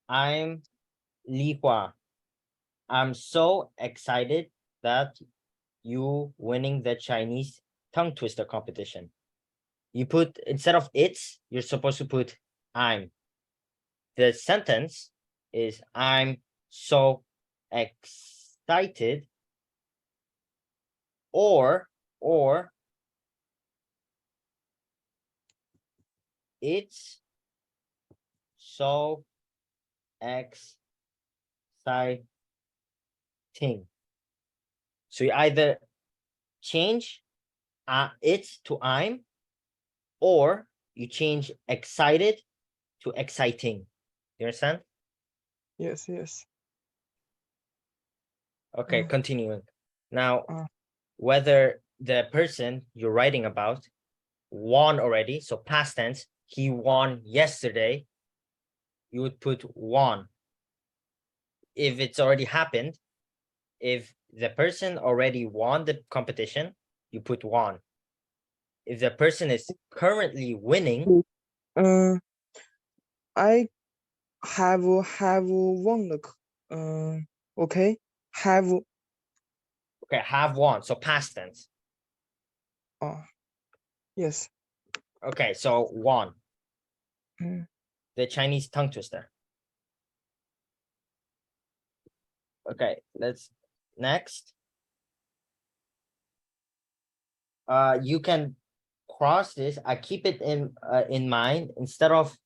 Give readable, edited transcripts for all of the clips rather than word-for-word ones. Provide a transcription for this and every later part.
I'm Li Hua. I'm so excited that you winning the Chinese tongue twister competition. You put, instead of it's, you're supposed to put I'm. The sentence is I'm so excited, or it's so exciting. So you either change it's to I'm, or you change excited to exciting. You understand? Yes, yes. Okay, continuing. Now, Uh, whether the person you're writing about won already, so past tense, he won yesterday, you would put won. If it's already happened, if the person already won the competition, you put won. If the person is currently winning, I have won the okay, have okay, have won, so past tense. yes. Okay, so won, Mm. the Chinese tongue twister. Okay, let's next. You can cross this. I keep it in mind instead of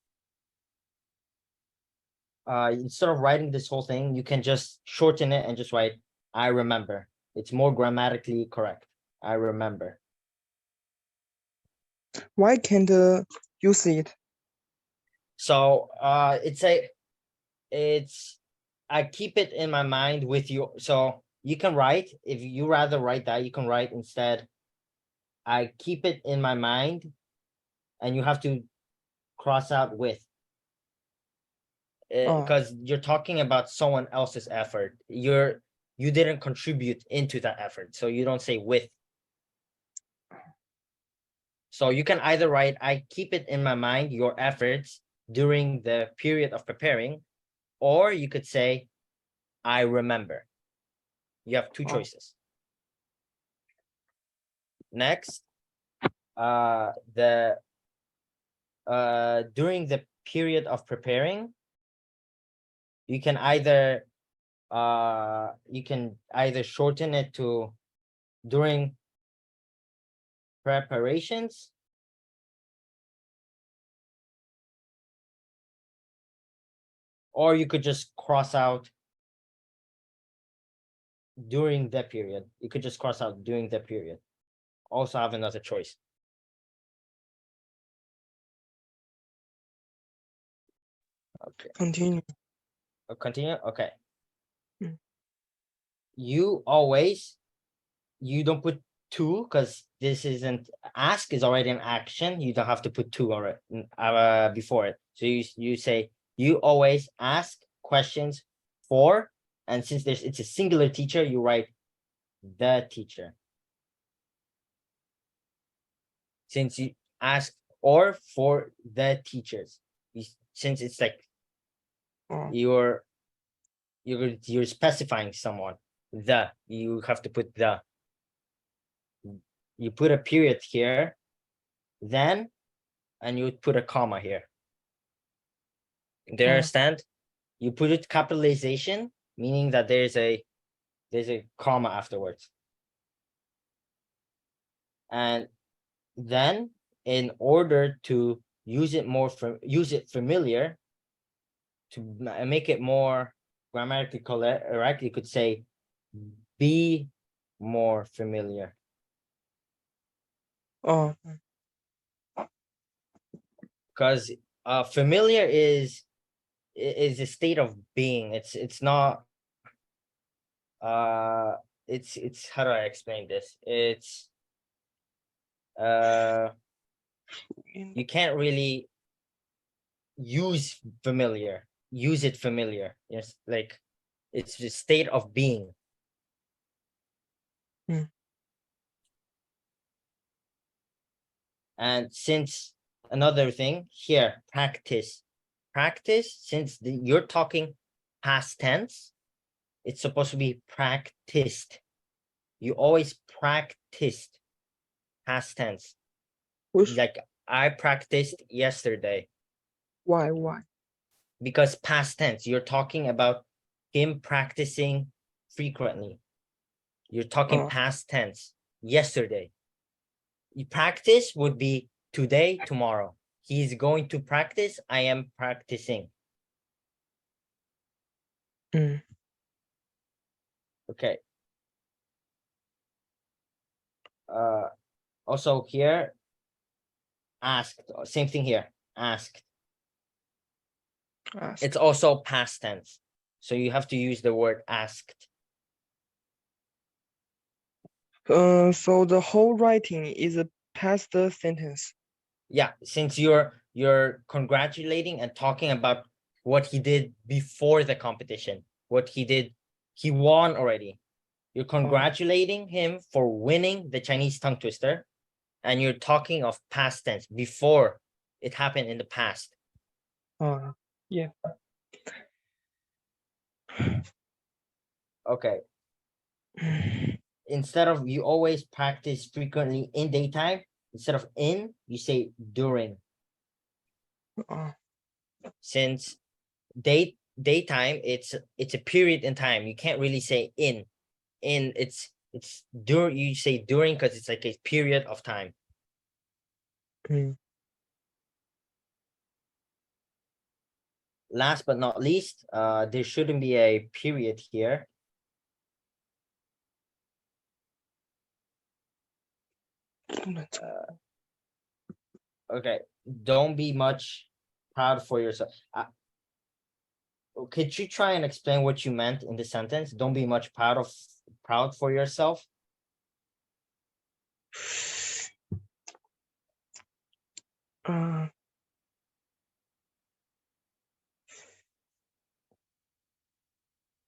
writing this whole thing, you can just shorten it and just write I remember. It's more grammatically correct. I remember. Why can't you see it? So I keep it in my mind with you. So you can write, if you rather write that, you can write instead I keep it in my mind, and you have to cross out with, because you're talking about someone else's effort. You didn't contribute into that effort, so you don't say with. So you can either write I keep it in my mind your efforts during the period of preparing, or you could say I remember. You have two choices. Next, during the period of preparing, you can either shorten it to during preparations, or you could just cross out during the period. You could just cross out during the period. Also have another choice. Okay. Continue. Continue. Okay. Mm. You don't put to, because this isn't, ask is already an action. You don't have to put to already before it. So you say you always ask questions for, and since it's a singular teacher, you write the teacher. Since you ask or for the teachers, since it's like you're specifying someone, you have to put the, you put a period here, then, and you would put a comma here. Do you understand? You put it capitalization, meaning that there's a comma afterwards. And then in order to use it familiar, to make it more grammatically correct, you could say be more familiar. Because familiar is a state of being. It's not it's how do I explain this? It's you can't really use it familiar. Yes, like it's the state of being. And since another thing here, practice practice, since you're talking past tense, it's supposed to be practiced. You always practiced past tense. Which Like I practiced yesterday. why? Because past tense, you're talking about him practicing frequently. You're talking past tense, yesterday. Practice would be today, tomorrow. He's going to practice. I am practicing. Okay. Also here, asked. Same thing here. Asked. Ask. It's also past tense. So you have to use the word asked. So the whole writing is a past sentence. Yeah, since you're congratulating and talking about what he did before the competition, what he did, he won already. You're congratulating him for winning the Chinese tongue twister, and you're talking of past tense before it happened in the past. Yeah. Okay. Instead of, you always practice frequently in daytime. Instead of in, you say during. Since daytime, it's a period in time. You can't really say in. It's during, you say during because it's like a period of time. Last but not least, there shouldn't be a period here. Okay, don't be much proud for yourself. Could you try and explain what you meant in the sentence? Don't be much proud for yourself.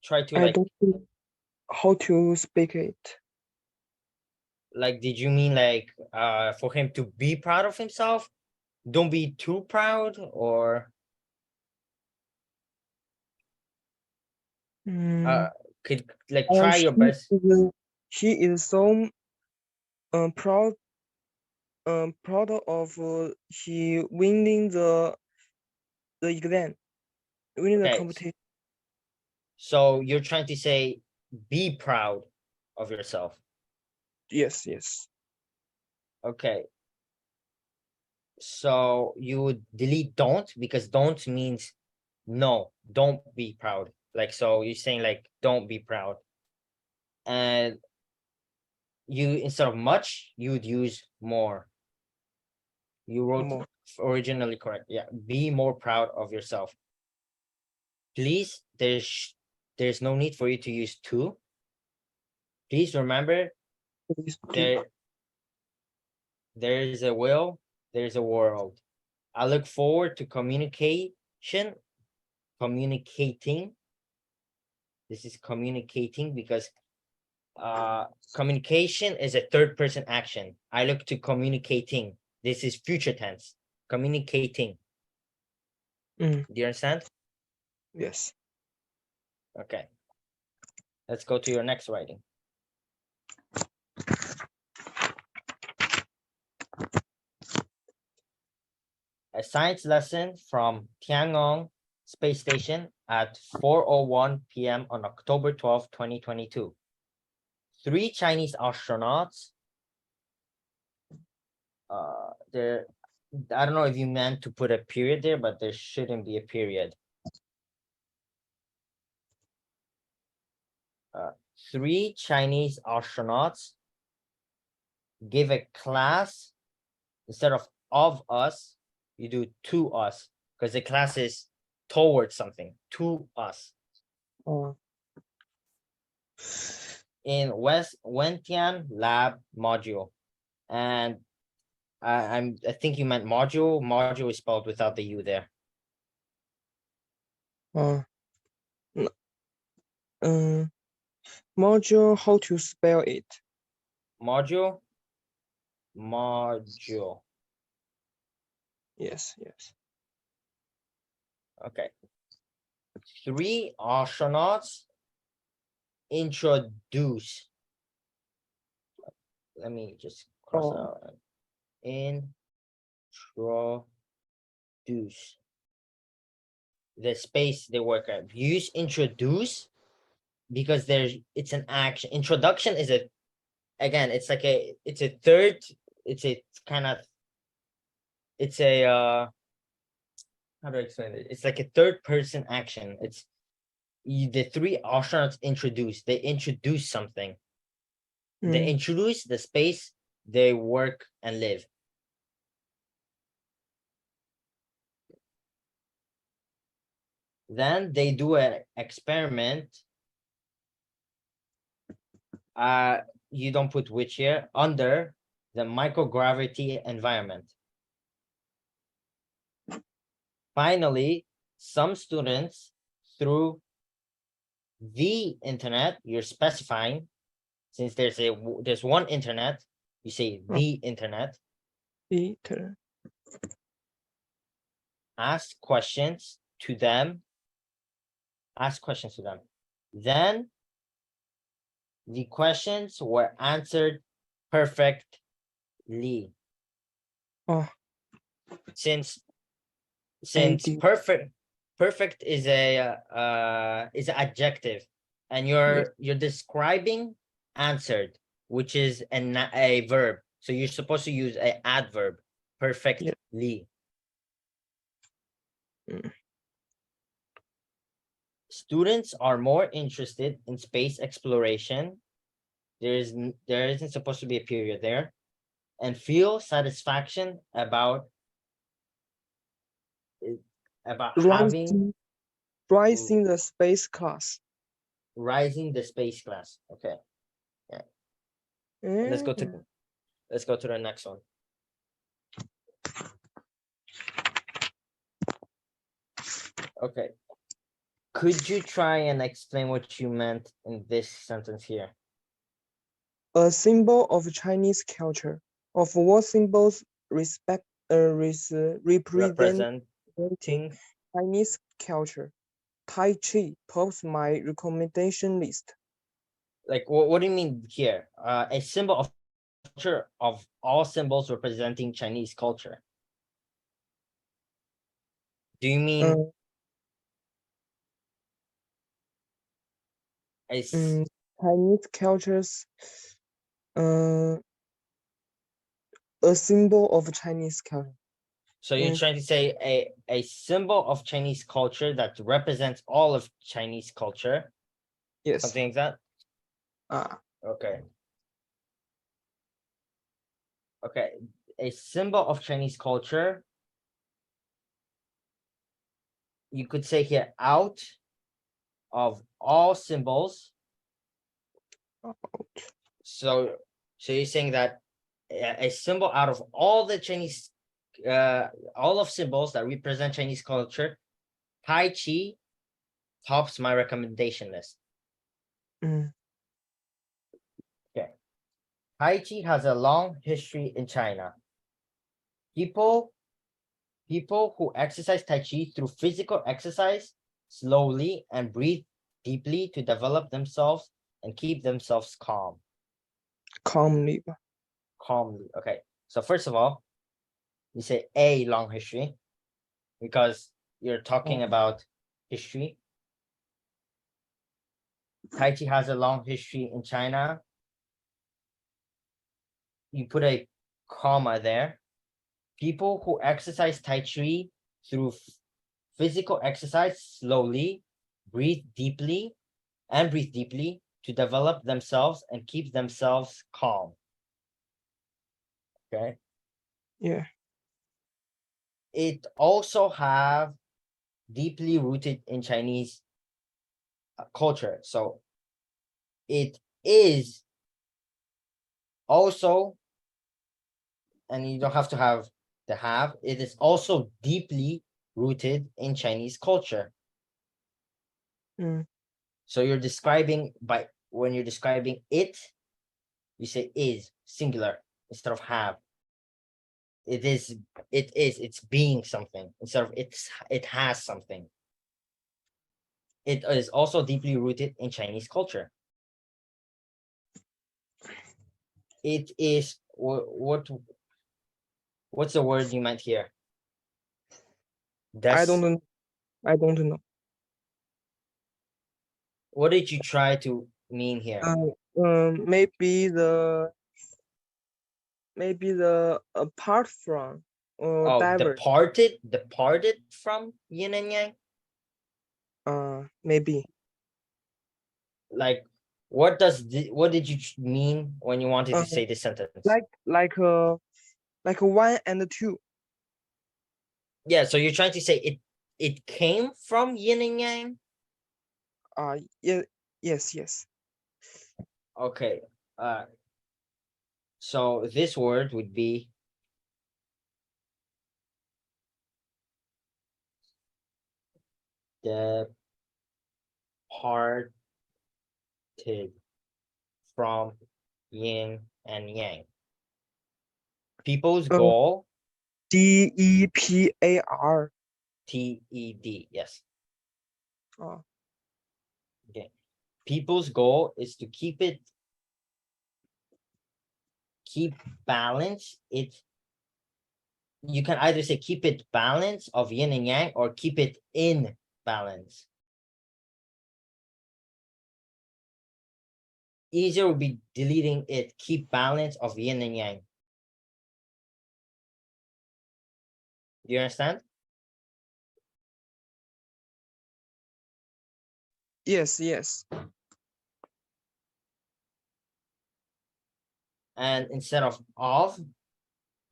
Try to I like, don't know how to speak it. like, did you mean like for him to be proud of himself? Don't be too proud, or could like try your best. She is so proud of she winning the exam, winning the Okay, competition. so you're trying to say be proud of yourself. Yes. Okay. So you would delete don't, because don't means no, don't be proud. Like, so you're saying like, don't be proud. And you, instead of much, you would use more. You wrote More. originally correct. Yeah, be more proud of yourself. Please, there's no need for you to use to. Please remember, there is a will, there's a world. I look forward to communicating. This is communicating because communication is a third person action. I look to communicating. This is future tense. Communicating. Do you understand? Yes. Okay. Let's go to your next writing. A science lesson from Tiangong Space Station at 4:01 p.m. on October 12, 2022. 3 Chinese astronauts. There, I don't know if you meant to put a period there, but there shouldn't be a period. 3 Chinese astronauts give a class. Instead of us, you do to us, because the class is towards something, to us. In West Wentian lab module. And I think you meant module. Module is spelled without the U there. Module, how to spell it? Module. Yes. Okay. 3 astronauts introduce. Let me just cross Oh. out. Introduce. The space they work at. Use introduce because it's an action. Introduction is again, it's like it's a third, it's a kind of, it's a how do I explain it? It's like a third person action. It's the 3 astronauts they introduce something. They introduce the space they work and live. Then they do an experiment. You don't put which here, under the microgravity environment. Finally, some students through the internet, you're specifying, since there's one internet, you say the internet, ask questions to them. Then the questions were answered perfectly. Oh. Since AD. perfect is an adjective, and you're describing answered, which is a verb. So you're supposed to use an adverb, perfectly. Students are more interested in space exploration. There isn't supposed to be a period there, and feel satisfaction about having rising the space class. rising the space class. Okay. Yeah. Let's go to the next one. Okay. Could you try and explain what you meant in this sentence here? A symbol of Chinese culture. Of what symbols representing Chinese culture? Tai Chi tops my recommendation list. Like, what do you mean here? A symbol of culture of all symbols representing Chinese culture. Do you mean Chinese cultures? A symbol of Chinese culture. So you're trying to say a symbol of Chinese culture that represents all of Chinese culture? Yes. Something like that? Okay. Okay. A symbol of Chinese culture. You could say here, out of all symbols. So you're saying that a symbol out of all the Chinese, all of symbols that represent Chinese culture, Tai Chi tops my recommendation list. Okay. Tai Chi has a long history in China. People who exercise Tai Chi through physical exercise slowly and breathe deeply to develop themselves and keep themselves calm. Calmly. Okay. So first of all, you say a long history because you're talking about history. Tai Chi has a long history in China. You put a comma there. People who exercise Tai Chi through physical exercise slowly, breathe deeply to develop themselves and keep themselves calm. Okay. Yeah. It also have deeply rooted in Chinese culture. So it is also, and you don't have to have the have, it is also deeply rooted in Chinese culture. So you're describing when you're describing it, you say is singular instead of have. it's being something instead of it has something. It is also deeply rooted in Chinese culture. It is what's the word you meant here? I don't know. I don't know. What did you try to mean here? Maybe the apart from or Oh, diverse. departed from yin and yang. Maybe Like, what did you mean when you wanted to say this sentence? like one and two. Yeah, so you're trying to say it came from yin and yang. Yeah, yes. Okay. So this word would be departed from yin and yang. People's goal, DEPAR. TED, yes. Oh, Okay. People's goal is to keep balance. You can either say keep it balance of yin and yang or keep it in balance. Easier would be deleting it, keep balance of yin and yang. Do you understand? yes. And instead of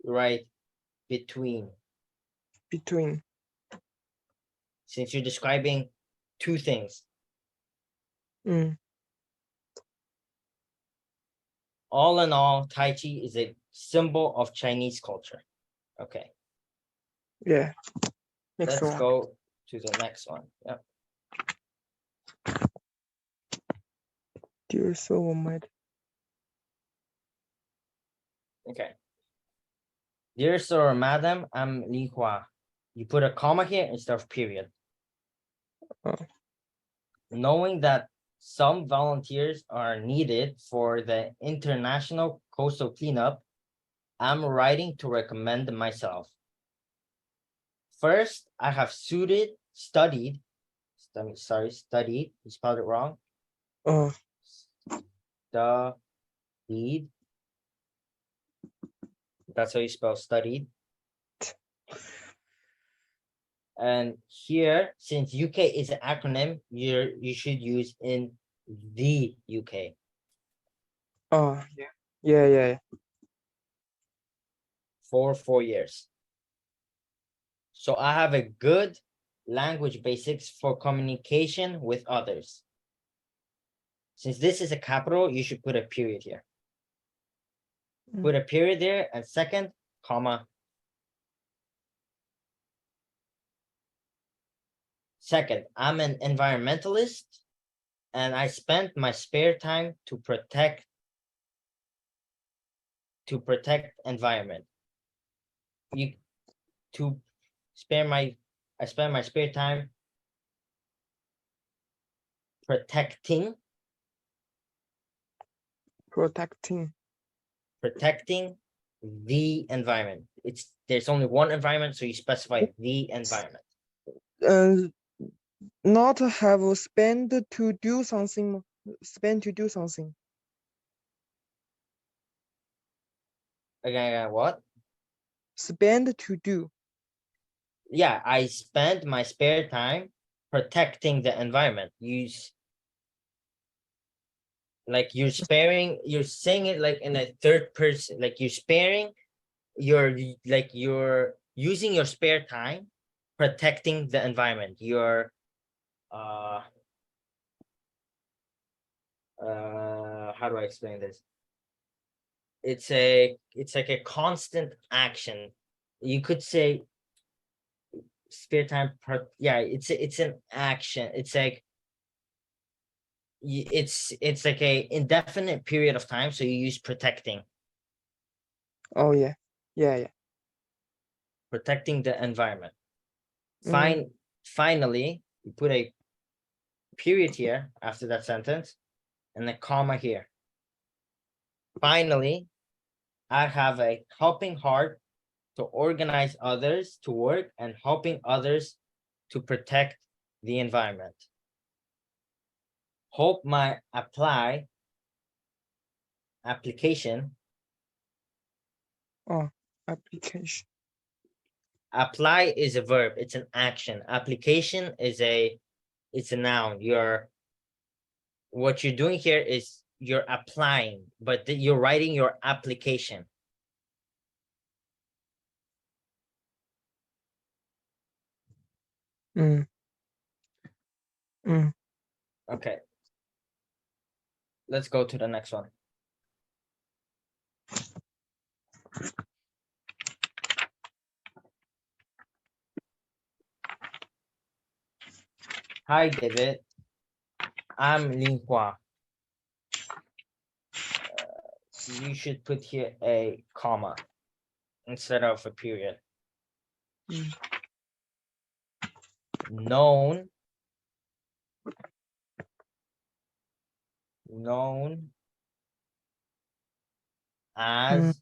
write between. Between. Since you're describing two things. All in all, Tai Chi is a symbol of Chinese culture. Okay. Yeah. Let's go to the next one. Yeah. Dear soul, might. Okay. Dear sir or madam, I'm Li Hua. You put a comma here instead of period. Knowing that some volunteers are needed for the international coastal cleanup, I'm writing to recommend myself. First, I have studied, you spelled it wrong. Studied. That's how you spell studied. And here, since UK is an acronym, you should use in the UK. Yeah. For 4 years. So I have a good language basics for communication with others. Since this is a capital, you should put a period here. Put a period there, and second, comma. Second, I'm an environmentalist, and I spent my spare time to protect environment. I spend my spare time protecting the environment. There's only one environment, so you specify the environment. Not have spent to do something. Spend to do something. Again, what? Spend to do. Yeah, I spend my spare time protecting the environment. You're saying it like in a third person, like you're using your spare time protecting the environment. You're how do I explain this? It's like a constant action. You could say spare time it's an action. It's like it's like a indefinite period of time, so you use protecting. Oh yeah. protecting the environment. Finally, you put a period here after that sentence and a comma here. Finally, I have a helping heart to organize others to work and helping others to protect the environment. Hope my application. Application. Apply is a verb, it's an action. Application is it's a noun. What you're doing here is you're applying, but you're writing your application. Okay. Let's go to the next one. Hi, David. I'm Lin Hua. You should put here a comma instead of a period. Known as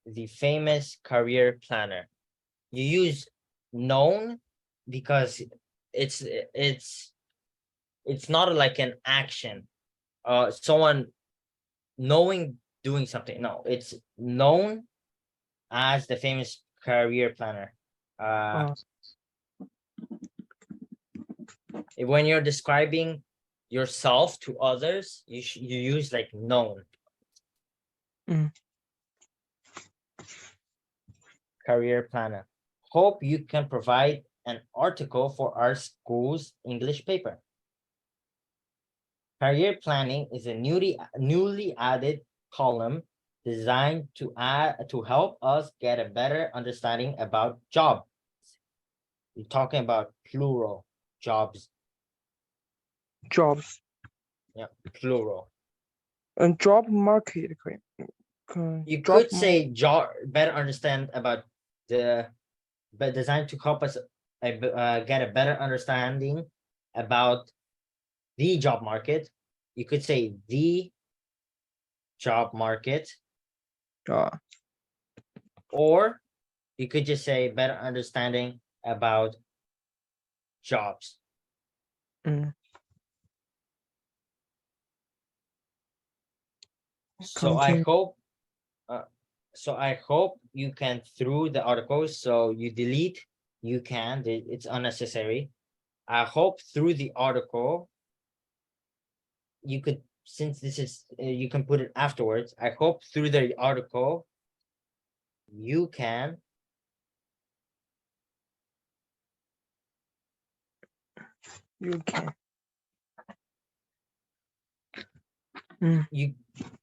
the famous career planner. You use known because it's not like an action, someone knowing doing something. No, it's known as the famous career planner. When you're describing yourself to others, you use like known. Career planner. Hope you can provide an article for our school's English paper. Career planning is a newly added column designed to help us get a better understanding about jobs. You're talking about plural jobs. Yeah, plural. And job market. You could say job, better understand about but designed to help us get a better understanding about the job market. You could say the job market. Or you could just say better understanding about jobs. So I hope you can through the articles. So you delete, you can, it's unnecessary. I hope through the article, you could, since this is, you can put it afterwards. I hope through the article, you can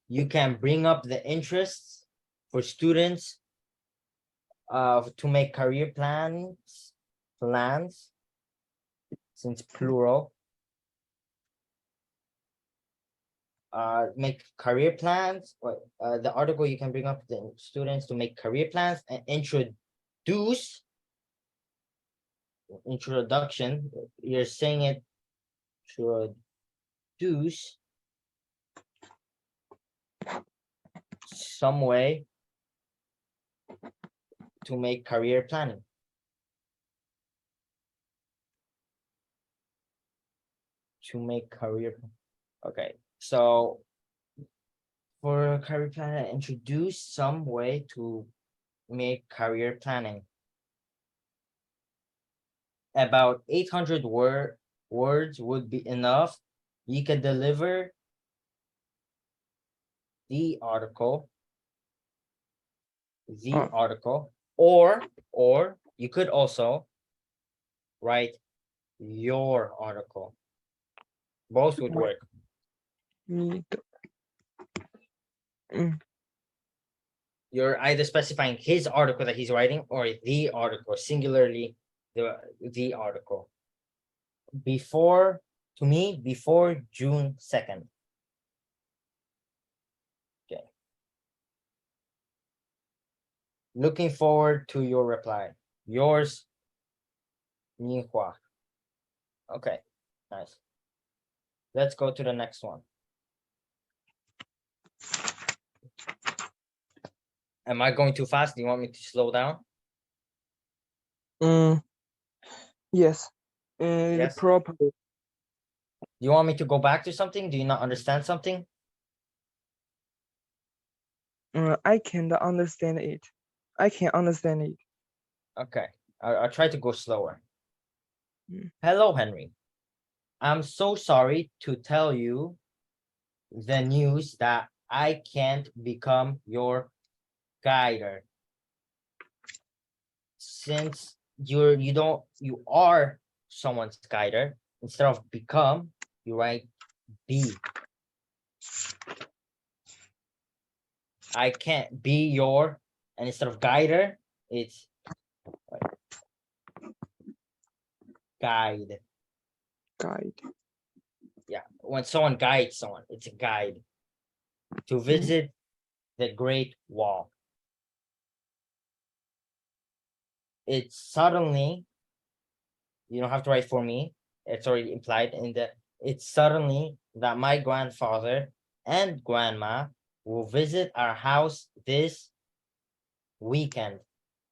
you can bring up the interests for students to make career plans since plural. Make career plans, or the article, you can bring up the students to make career plans and introduction, you're saying it, introduce some way to make career planning. Okay, so for career planning, introduce some way to make career planning. About 800 words would be enough. You can deliver the article, or you could also write your article. Both would work. You're either specifying his article that he's writing or the article, singularly the article. Before June 2nd. Okay. Looking forward to your reply. Yours, 你画. Okay, nice. Let's go to the next one. Am I going too fast? Do you want me to slow down? Yes. Yes. Proper. Do you want me to go back to something? Do you not understand something? I can't understand it. I can understand it. Okay, I'll try to go slower. Mm. Hello, Henry. I'm so sorry to tell you the news that I can't become your guider. Since you are someone's guider, instead of become, you write be. I can't be your, and instead of guider, it's guide. Guide. Yeah, when someone guides someone, it's a guide. To visit the Great Wall. It's suddenly, you don't have to write for me, it's already implied in the, it's suddenly that my grandfather and grandma will visit our house this weekend.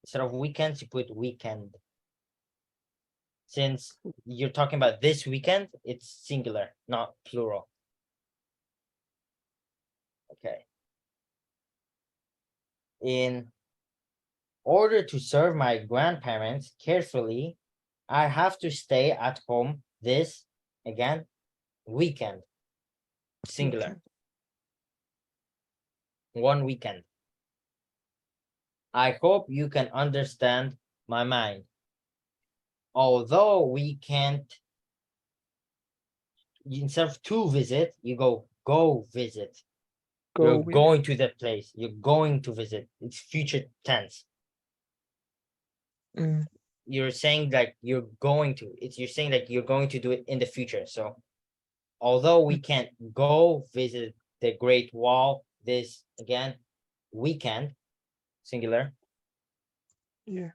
Instead of weekends, you put weekend. Since you're talking about this weekend, it's singular, not plural. Okay. In order to serve my grandparents carefully, I have to stay at home this, again, weekend. Singular. One weekend. I hope you can understand my mind. Although we can't, instead of to visit, you go visit. You're going to that place. You're going to visit. It's future tense. You're saying that you're going to. You're saying that you're going to do it in the future. So, although we can't go visit the Great Wall this, again, weekend, singular. Yeah.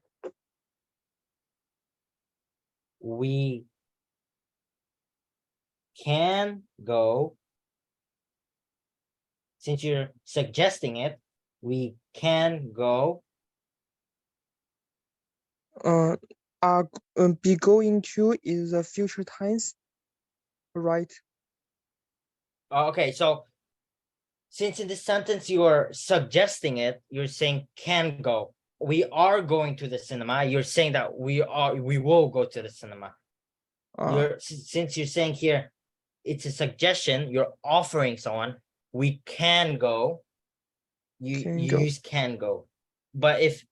We can go. Since you're suggesting it, we can go. Be going to is the future tense, right? Okay, so since in this sentence you are suggesting it, you're saying can go. We are going to the cinema. You're saying that we will go to the cinema. Since you're saying here, it's a suggestion, you're offering someone, we can go. You use can go. But if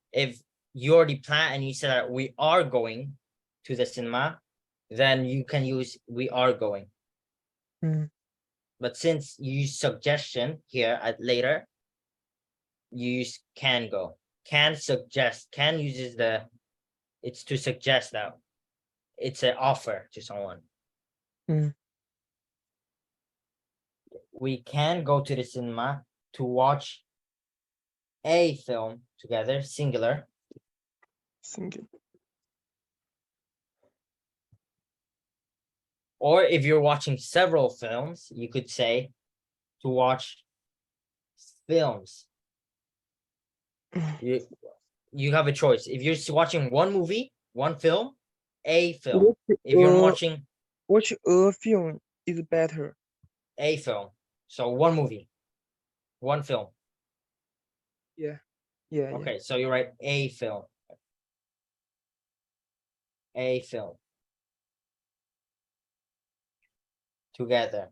you already plan and you said that we are going to the cinema, then you can use we are going. But since you use suggestion here at later, you use can go. Can suggest. Can uses the, it's to suggest that it's an offer to someone. We can go to the cinema to watch a film together, singular. Singular. Or if you're watching several films, you could say to watch films. You have a choice. If you're watching one movie, one film, a film. If you're watching watch a film is better. A film. So one movie, one film. Yeah. Okay, so you write a film. A film. Together.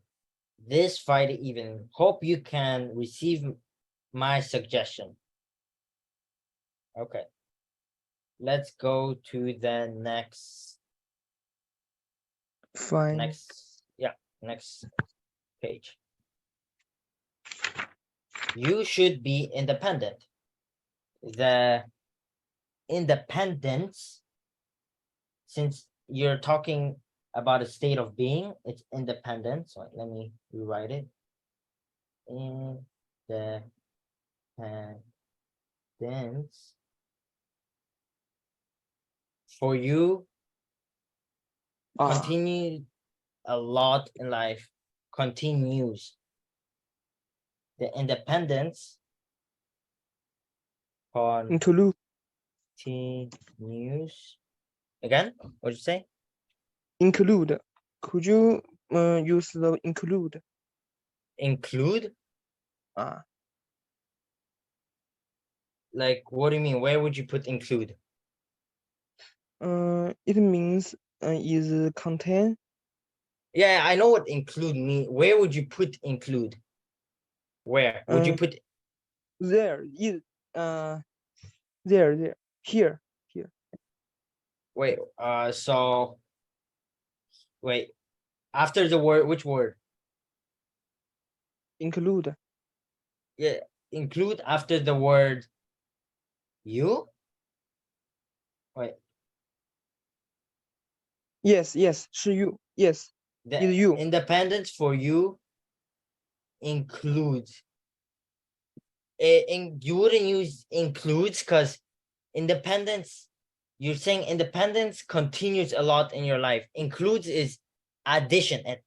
This Friday evening. Hope you can receive my suggestion. Okay. Let's go to the next. Fine. Next page. You should be independent. The independence, since you're talking about a state of being, it's independent. So let me rewrite it. Independence for you Ah, continue a lot in life, continues. The independence include. continues. Again, what did you say? Include. Could you use the include? Include? Ah, Like, what do you mean? Where would you put include? it means is contain. Yeah, I know what include mean. Where would you put include? Where would you put? There is there here. Wait, so wait, after the word, which word? Include. Yeah, include after the word you? Wait, Yes, 是 you. Yes, the is you. independence for you includes. You wouldn't use includes because independence, you're saying independence continues a lot in your life. Includes is addition, and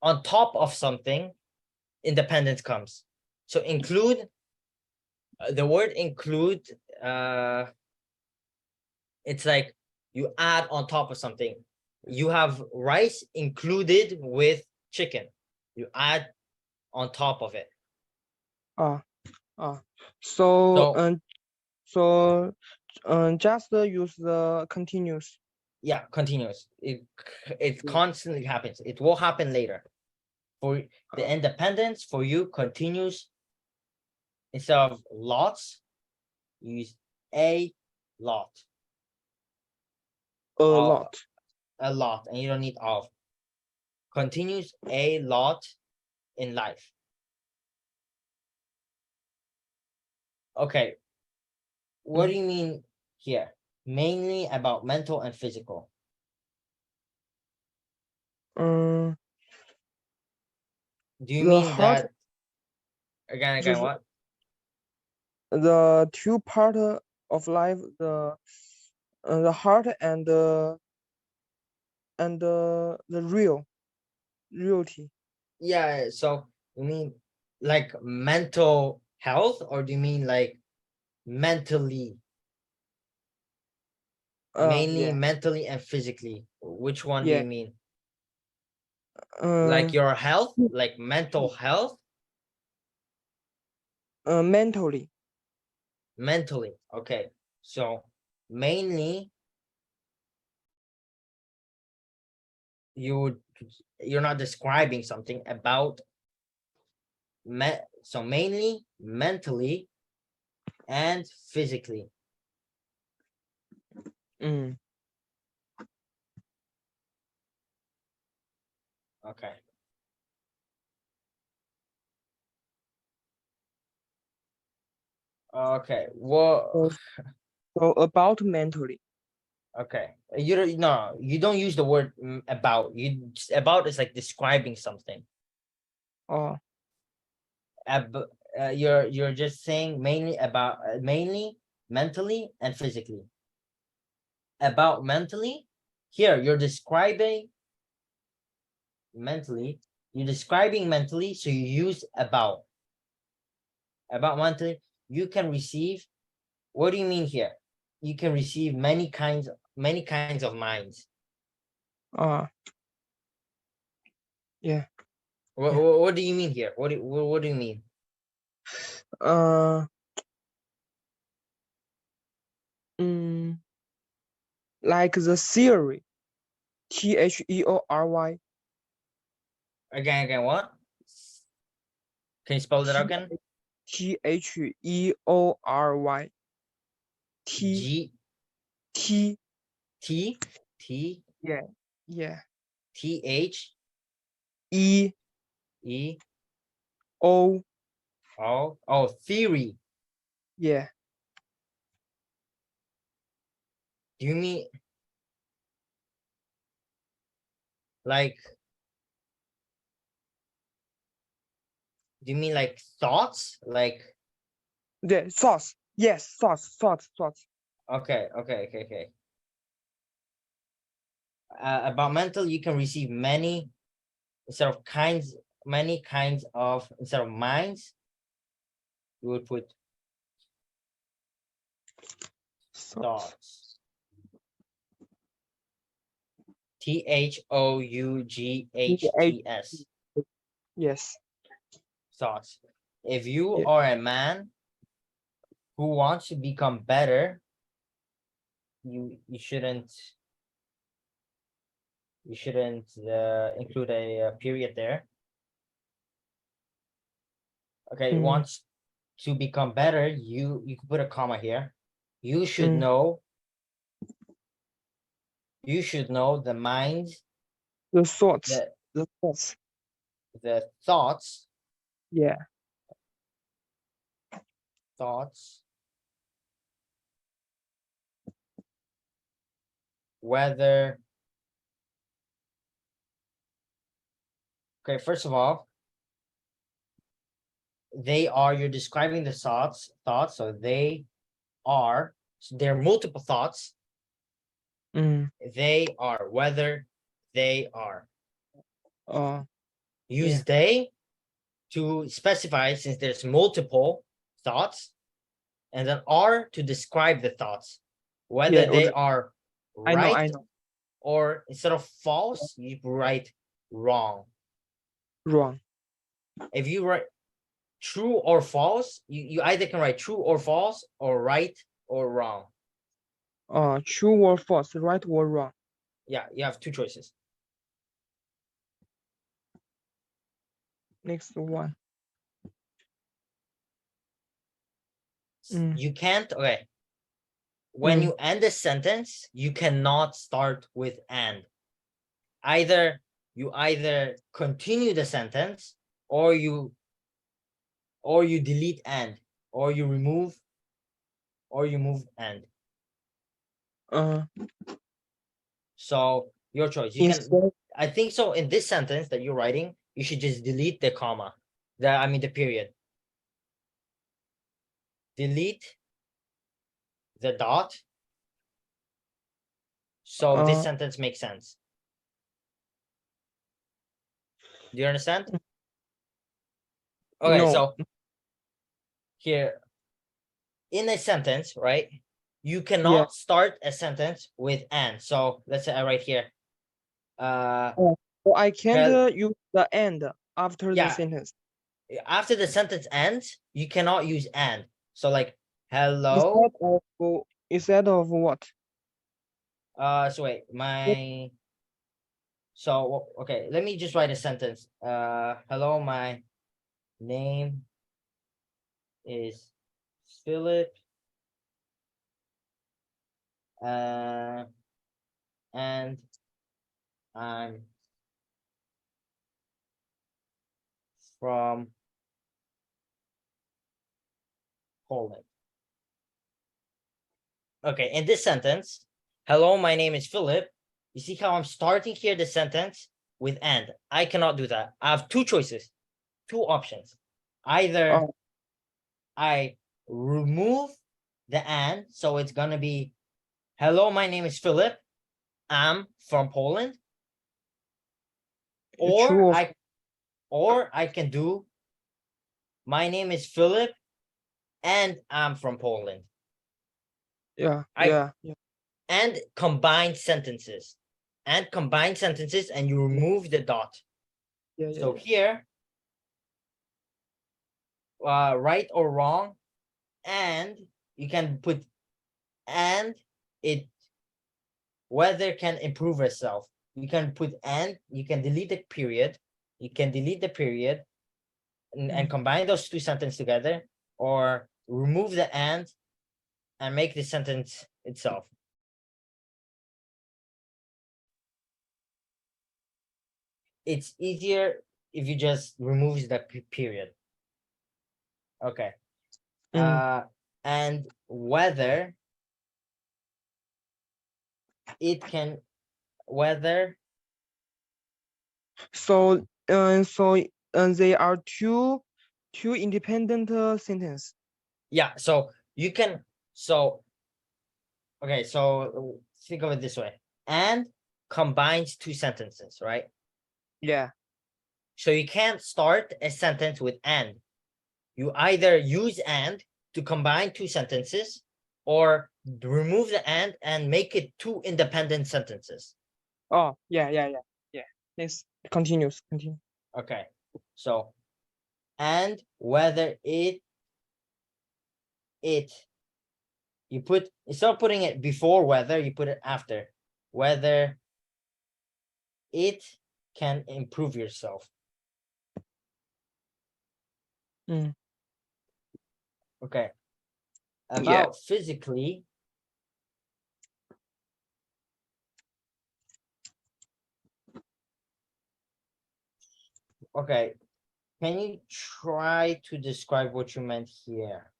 on top of something, independence comes. So include, the word include, it's like you add on top of something. You have rice included with chicken. You add on top of it. Ah. So So just use the continuous. yeah, continuous. It constantly happens. It will happen later. For the independence for you continues, instead of lots, use a lot. A lot. A lot, and you don't need of. Continues a lot in life. Okay, what do you mean here? Mainly about mental and physical. Um, Do you the mean heart, that again? just What? the two part of life, the heart and the reality. Yeah. So you mean like mental health, or do you mean like mentally? Mainly Yeah, mentally and physically. Which one do yeah. you mean? Like your health, like mental health? Mentally. Mentally. Okay. So mainly you're not describing something about so mainly mentally and physically. Okay. Okay. Well, So about mentally. okay. You don't, no, you don't use the word about. About is like describing something. Oh, You're just saying mainly about mainly mentally and physically. About mentally, here you're describing mentally. You're describing mentally, so you use about. About mentally, you can receive. What do you mean here? You can receive many kinds of minds. yeah. What do you mean here? What do you mean? Like the theory. Theory. Again, what? Can you spell that out again? Theory. G T. T T Yeah. TH E E O. oh theory. Yeah. Do you mean like? Do you mean like thoughts? Like The thoughts. Yes, thoughts. okay. About mental, you can receive many instead of kinds, many kinds of instead of minds. You would put thoughts. THOUGHTS. Yes. Thoughts. If you Yeah. are a man who wants to become better, you shouldn't include a period there. Okay, wants to become better, you can put a comma here. You should know the minds, The thoughts. the The thoughts. thoughts, Yeah. thoughts, whether, okay, first of all, you're describing the thoughts, so there are multiple thoughts. They are, whether they are. Use yeah. they to specify, since there's multiple thoughts, and then are to describe the thoughts, whether Yeah, they are I right know. or instead of false, you write wrong. Wrong. If you write true or false, you either can write true or false or right or wrong. True or false, right or wrong. Yeah, you have two choices. Next one. You can't, okay. When you end a sentence, you cannot start with and. You either continue the sentence or you delete and, or you remove and. So your choice. You can, I think so in this sentence that you're writing, you should just delete the comma, the period. Delete the dot. So this sentence makes sense. Do you understand? Okay, no. so here in a sentence, right? You cannot start a sentence with and. So let's say I write here. I can't use the and after the sentence. After the sentence ends, you cannot use and. So like hello. Instead of what? So wait, so okay, let me just write a sentence. Hello, my name is Philip. And I'm from Poland. Okay, in this sentence, hello, my name is Philip. You see how I'm starting here the sentence with and. I cannot do that. I have two choices, two options. Either I remove the and, so it's gonna be hello, my name is Philip. I'm from Poland. Or I can do my name is Philip and I'm from Poland. And combine sentences. And you remove the dot. So here, right or wrong, and you can put and it whether can improve itself. You can put and you can delete the period. You can delete the period and combine those two sentences together, or remove the and make the sentence itself. It's easier if you just remove the period. Okay. And whether it can, whether. So they are two independent sentences. Yeah, so you can, so okay, so think of it this way. And combines two sentences, right? Yeah. So you can't start a sentence with and. You either use and to combine two sentences, or remove the and make it two independent sentences. Oh, yeah. Yes. Continue. Okay, so and whether it you put, instead of putting it before whether, you put it after whether it can improve yourself. Mm. Okay, about Yeah. physically, okay, can you try to describe what you meant here?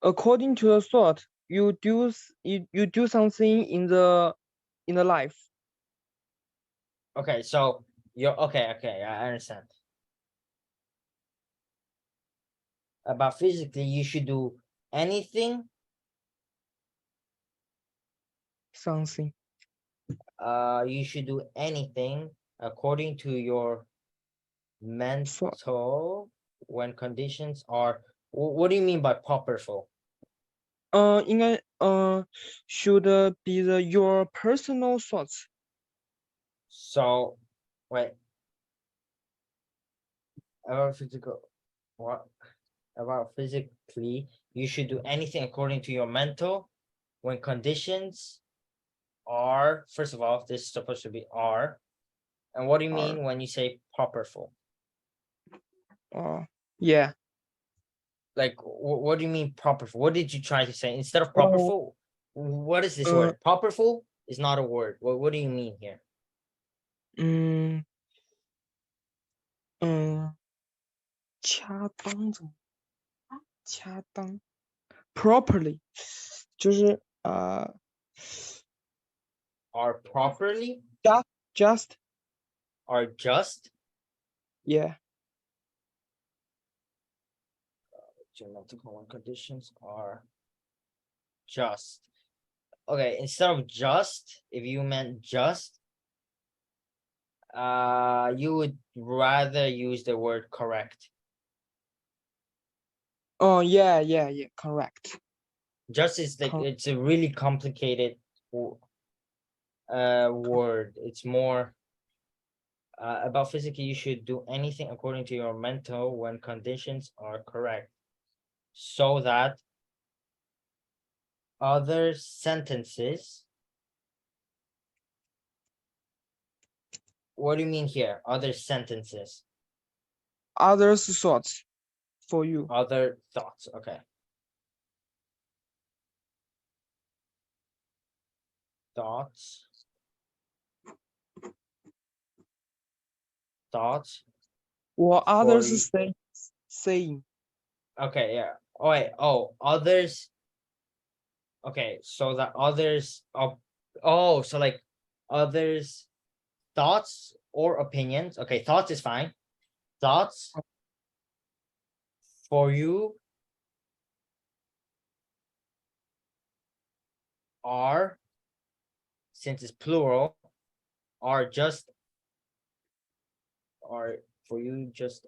According to the thought, you do something in the life. Okay, so you're okay, I understand. About physically, you should do anything. Something. You should do anything according to your mental when conditions are. What do you mean by properful? 应该should be your personal thoughts. So, wait. About physical, what? About physically, you should do anything according to your mental when conditions are. First of all, this is supposed to be are. And what do you mean when you say properful? Yeah. Like, what do you mean properful? What did you try to say instead of Oh, properful? What is this word? Properful is not a word. What do you mean here?恰当怎么？恰当 properly 就是Are properly? just Are just? yeah. Geometrical conditions are just. Okay, instead of just, if you meant just, you would rather use the word correct. Oh yeah, correct. Just is like, it's a really complicated word. It's more about physically, you should do anything according to your mental when conditions are correct, so that other sentences. What do you mean here? Other sentences. Others thoughts for you. Other thoughts. Okay. Thoughts. Or others you. saying. Okay, yeah. Oh wait, others. Okay, so the others so like others thoughts or opinions. Okay, thoughts is fine. Thoughts for you are, since it's plural, are just, are for you just,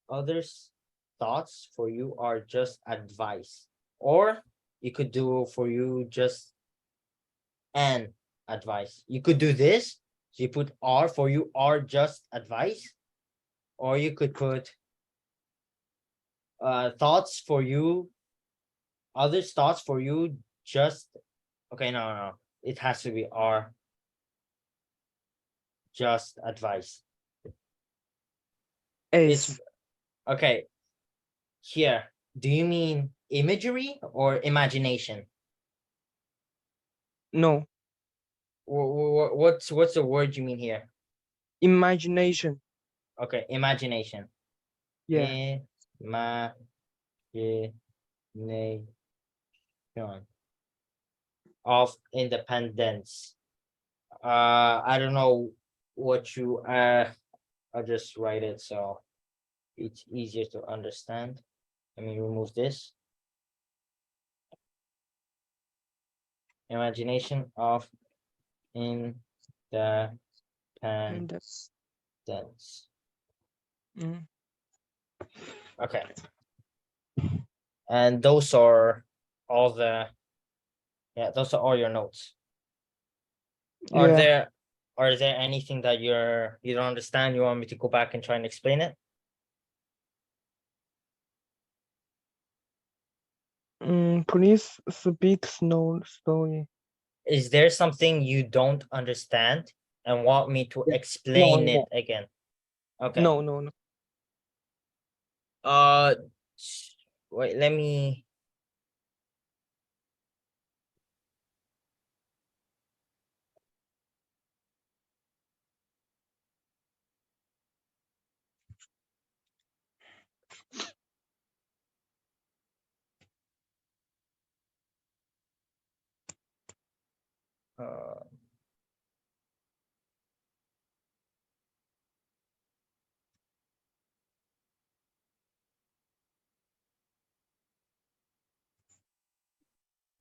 others thoughts for you are just advice, or you could do for you just an advice. You could do this, so you put are for you are just advice, or you could put thoughts for you, others thoughts for you just, okay, no, it has to be are just advice. It's okay. Here, do you mean imagery or imagination? No. What's the word you mean here? Imagination. Okay, imagination. Yeah. Imagination of independence. I don't know what you I'll just write it so it's easier to understand. Let me remove this. Imagination of independence. And mm, Okay. And those are all those are all your notes. Are yeah. there anything that you don't understand? You want me to go back and try and explain it? Please speak slowly. Is there something you don't understand and want me to Yeah. explain No, it again? Okay. no. Wait, let me. Uh,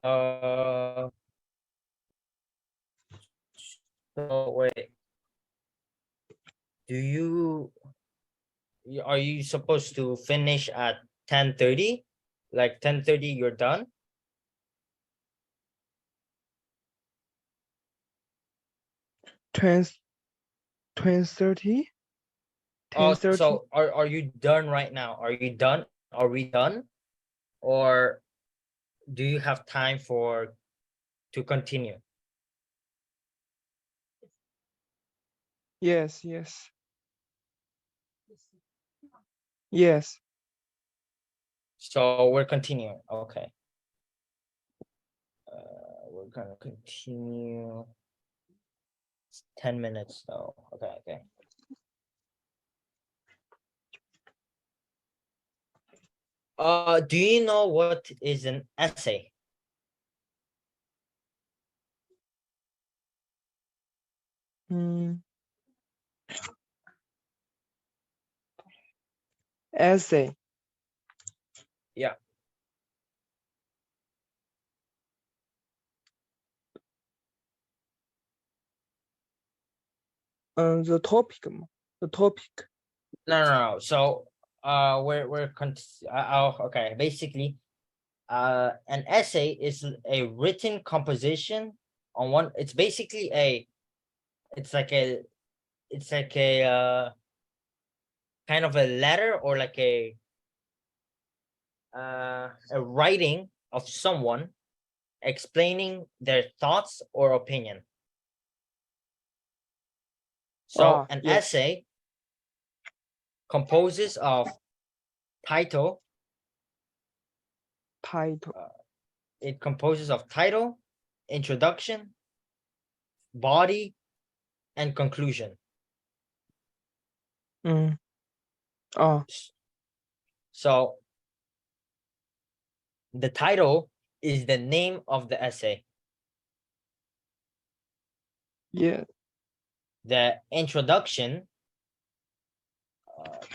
uh, so wait. Are you supposed to finish at 10:30? Like 10:30, you're done? 10:30. Oh, 10:30. so are you done right now? Are you done? Are we done? Or do you have time to continue? Yes. Yes. So we're continuing. Okay. We're gonna continue. It's 10 minutes though. Okay. Do you know what is an essay? Essay. Yeah. The topic. The topic. No. So okay. Basically, an essay is a written composition on one. It's basically it's like a kind of a letter or like a writing of someone explaining their thoughts or opinion. So an Yes. essay composes of title. Title. It composes of title, introduction, body, and conclusion. So the title is the name of the essay. Yeah. The introduction.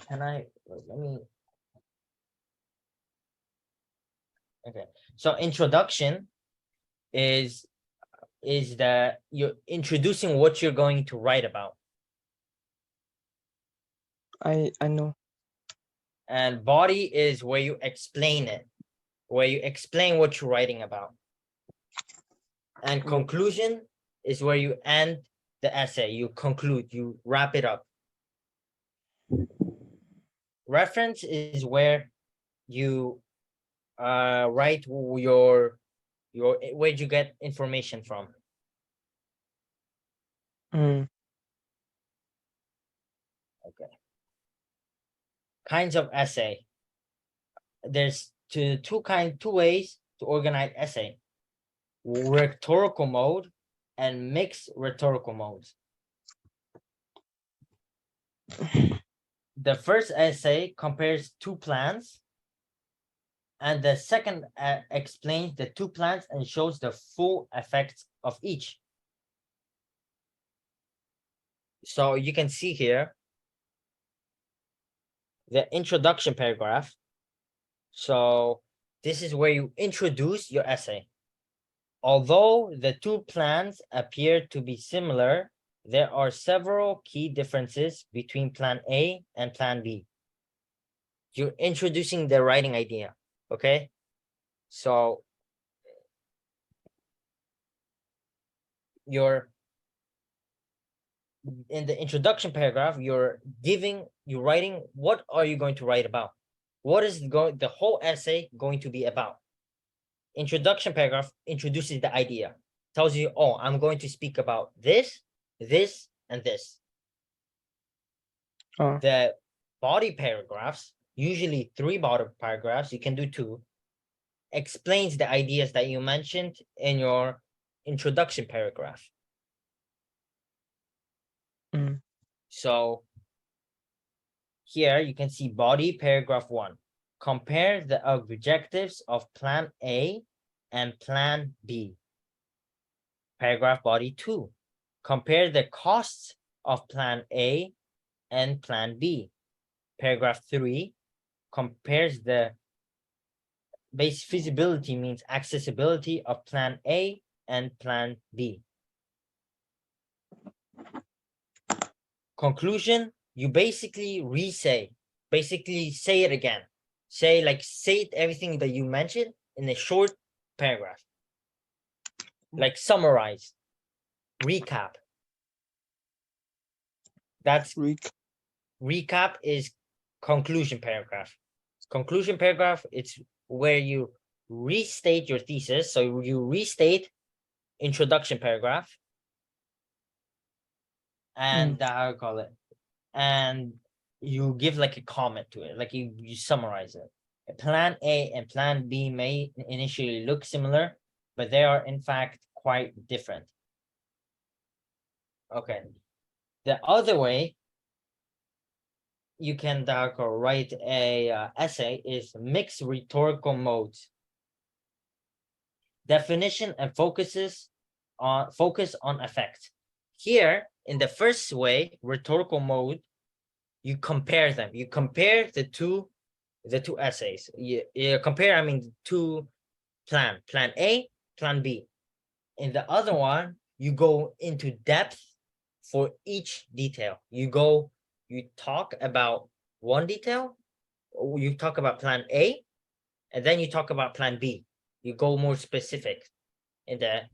Let me. Okay. So introduction is that you're introducing what you're going to write about. I know. And body is where you explain it, where you explain what you're writing about. And conclusion is where you end the essay, you conclude, you wrap it up. Reference is where you write your where'd you get information from. Okay. Kinds of essay. There's two ways to organize essay: rhetorical mode and mixed rhetorical modes. The first essay compares two plans, and the second explains the two plans and shows the full effects of each. So you can see here the introduction paragraph. So this is where you introduce your essay. Although the two plans appear to be similar, there are several key differences between plan A and plan B. You're introducing the writing idea, okay? So you're in the introduction paragraph, you're writing, what are you going to write about? What is the whole essay going to be about? Introduction paragraph introduces the idea, tells you, oh, I'm going to speak about this, this, and this. The body paragraphs, usually 3 body paragraphs, you can do 2, explains the ideas that you mentioned in your introduction paragraph. So here you can see body paragraph 1. Compare the objectives of plan A and plan B. Paragraph body 2. Compare the costs of plan A and plan B. Paragraph 3 compares the base feasibility, means accessibility, of plan A and plan B. Conclusion, you basically say it again. Say it everything that you mentioned in a short paragraph. Like summarize, recap. That's recap is conclusion paragraph. Conclusion paragraph, it's where you restate your thesis. So you restate introduction paragraph, and how I call it, and you give like a comment to it, like you summarize it. Plan A and plan B may initially look similar, but they are in fact quite different. Okay, the other way you can write a essay is mixed rhetorical modes. Definition and focus on effect. Here, in the first way, rhetorical mode, you compare them. You compare the two essays. You compare, I mean, two plan A, plan B. In the other one, you go into depth for each detail. You talk about one detail, you talk about plan A, and then you talk about plan B. You go more specific in the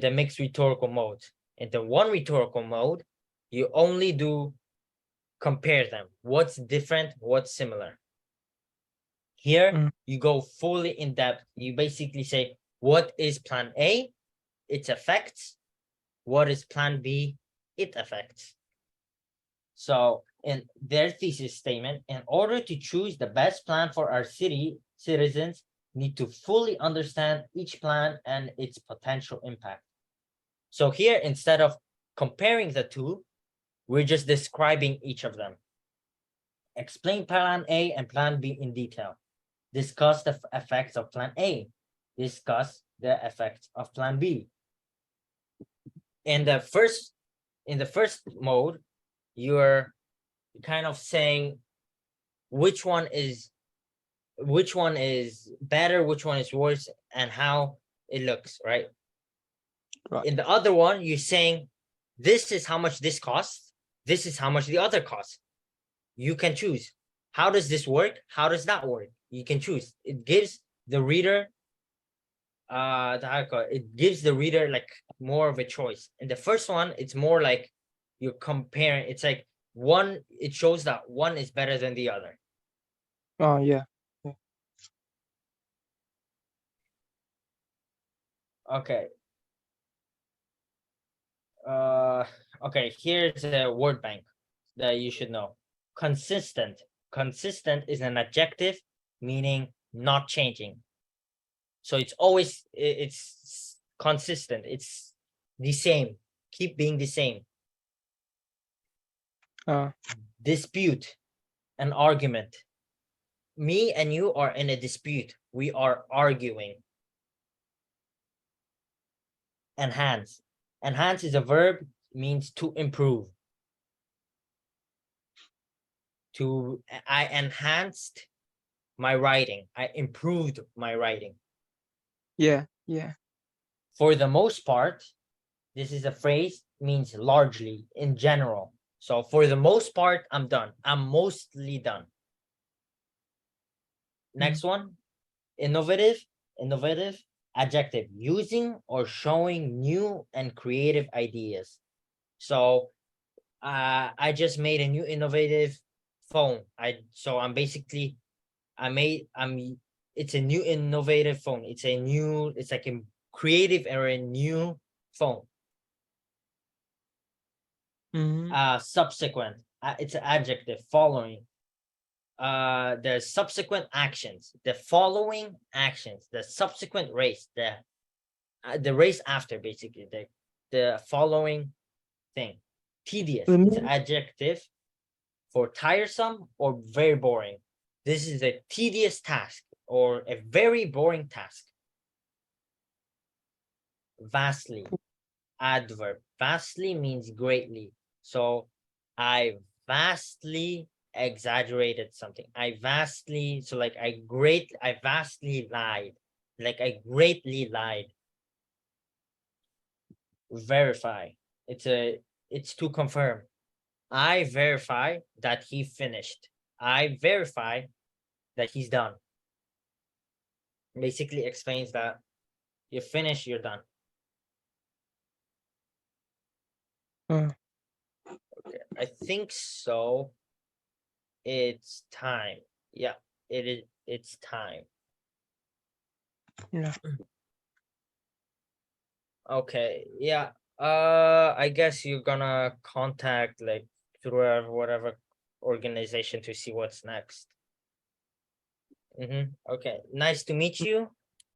mixed rhetorical mode. In the one rhetorical mode, you only do compare them. What's different, what's similar. Here, you go fully in depth. You basically say, what is plan A? Its effects. What is plan B? It affects. So in their thesis statement, in order to choose the best plan for our city, citizens need to fully understand each plan and its potential impact. So here, instead of comparing the two, we're just describing each of them. Explain plan A and plan B in detail. Discuss the effects of plan A. Discuss the effects of plan B. In the first mode, you're kind of saying which one is better, which one is worse, and how it looks, right? In the other one, you're saying this is how much this costs, this is how much the other costs. You can choose. How does this work? How does that work? You can choose. It gives the reader like more of a choice. In the first one, it's more like you're comparing. It's like one, it shows that one is better than the other. Yeah. Okay. Okay, here's a word bank that you should know. Consistent. Consistent is an adjective meaning not changing. So it's consistent. It's the same. Keep being the same. Dispute, an argument. Me and you are in a dispute. We are arguing. Enhance. Enhance is a verb, means to improve. I enhanced my writing. I improved my writing. Yeah. For the most part, this is a phrase, means largely, in general. So for the most part, I'm done. I'm mostly done. Next one, innovative, adjective, using or showing new and creative ideas. So I just made a new innovative phone. It's a new innovative phone. It's like a creative or a new phone. Subsequent, it's an adjective, following. The subsequent actions, the following actions, the subsequent race, the race after, basically, the following thing. Tedious, it's an adjective for tiresome or very boring. This is a tedious task or a very boring task. Vastly, adverb. Vastly means greatly. So I vastly exaggerated something. I vastly lied. Like I greatly lied. Verify. It's to confirm. I verify that he finished. I verify that he's done. Basically explains that you finish, you're done. Okay, I think so. It's time. Yeah, it's time. Yeah. Okay, yeah. I guess you're gonna contact like through whatever organization to see what's next. Okay, nice to meet you.